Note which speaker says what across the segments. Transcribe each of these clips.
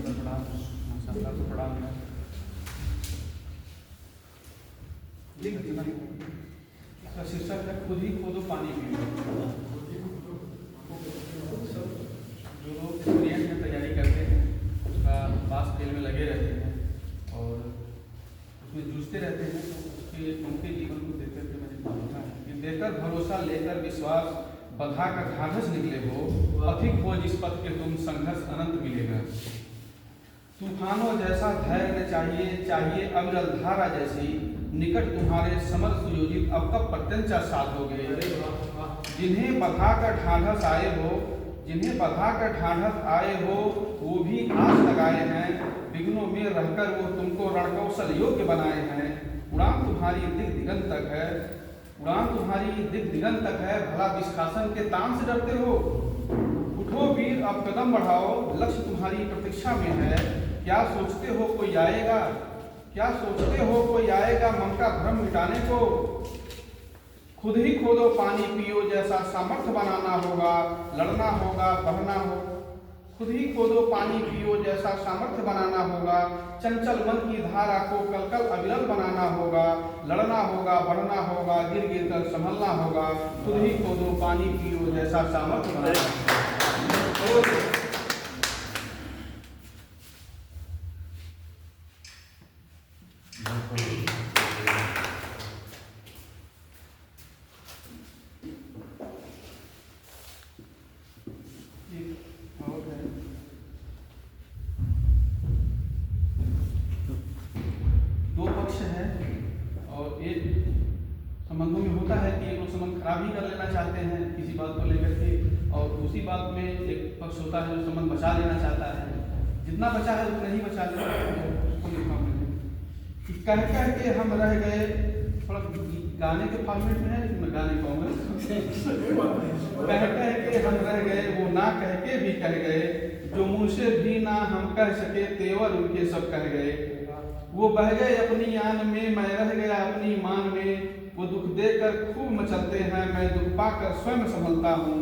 Speaker 1: प्रणाम। माशाअल्लाह को प्रणाम है। इसका शीर्षक है खुद ही खोदो पानी पियो। जो लोग स्टूडेंट में तैयारी करते हैं उसका पास फेल में लगे रहते हैं और उसमें जूझते रहते हैं, तो उनके जीवन को देख करके मैंने देखा है कि देकर भरोसा लेकर विश्वास बधा का ढाढ़स निकले हो, पथिक हो जिस पथ के तुम संघर्ष अनंत मिलेगा। तूफानों जैसा धैर्य चाहिए अविरल धारा जैसी, निकट तुम्हारे समर सुयोजित अब कब प्रत्यंचा साधोगे। जिन्हें बधा कर ढाढ़स आए हो वो भी आस लगाए हैं, विघ्नों में रहकर वो तुमको रणकौशल योग्य बनाए हैं। उड़ान तुम्हारी दिग दिगंत तक है, भला विश्वासन के तान से डरते हो। उठो वीर अब कदम बढ़ाओ, लक्ष्य तुम्हारी प्रतीक्षा में है। क्या सोचते हो कोई आएगा मन का भ्रम मिटाने को। खुद ही खोदो पानी पियो जैसा सामर्थ्य बनाना होगा, लड़ना होगा बढ़ना हो। खुद ही खोदो पानी पियो जैसा सामर्थ्य बनाना होगा, चंचल मन की धारा को कल अविरल बनाना होगा। लड़ना होगा बढ़ना होगा, गिर गिर कर संभलना होगा। खुद ही खोदो पानी पियो जैसा सामर्थ्य बनाना होगा। दो पक्ष है और एक संबंधों में होता है कि एक लोग संबंध खराब ही कर लेना चाहते हैं किसी बात को लेकर के, और दूसरी बात में एक पक्ष होता है जो संबंध बचा लेना चाहता है। जितना बचा है उतना ही बचा लेना है। कह के हम रह गए, थोड़ा गाने के फॉर्मेट में है लेकिन मैं गाने कहूँगा। कह के हम रह गए वो ना कह के भी कह गए, जो मुँह से भी ना हम कह सके तेवर उनके सब कह गए। वो बह गए अपनी आन में, मैं रह गया अपनी मान में। वो दुख देकर खूब मचलते हैं, मैं दुख पाकर स्वयं संभलता हूँ।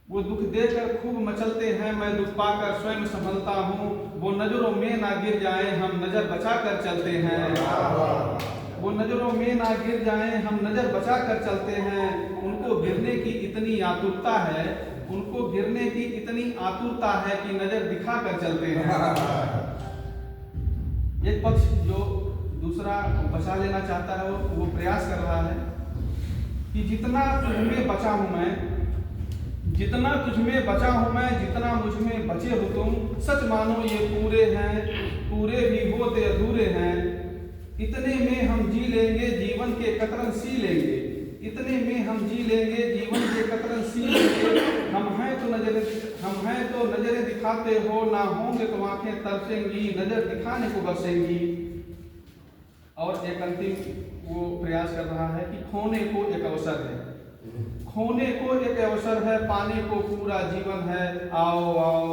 Speaker 1: वो दुख देकर खूब मचलते हैं, मैं दुख पाकर स्वयं संभलता हूँ। वो नजरों में ना गिर जाएं हम नजर बचा कर चलते हैं। वो नजरों में ना गिर जाएं हम नजर बचा कर चलते हैं। उनको गिरने की इतनी आतुरता है कि नजर दिखा कर चलते हैं। एक पक्ष जो दूसरा बचा लेना चाहता है वो प्रयास कर रहा है कि जितना तुझमें बचा हूं मैं, जितना मुझ में बचे हो तुम। सच मानो ये पूरे हैं, पूरे भी होते अधूरे हैं। इतने में हम जी लेंगे जीवन के कतरन सी लेंगे। हम हैं तो नजरें दिखाते हो, ना होंगे तो आंखें तरसेंगी, नजर दिखाने को बरसेंगी। और एक अंतिम वो प्रयास कर रहा है कि खोने को एक अवसर है, पाने को पूरा जीवन है। आओ आओ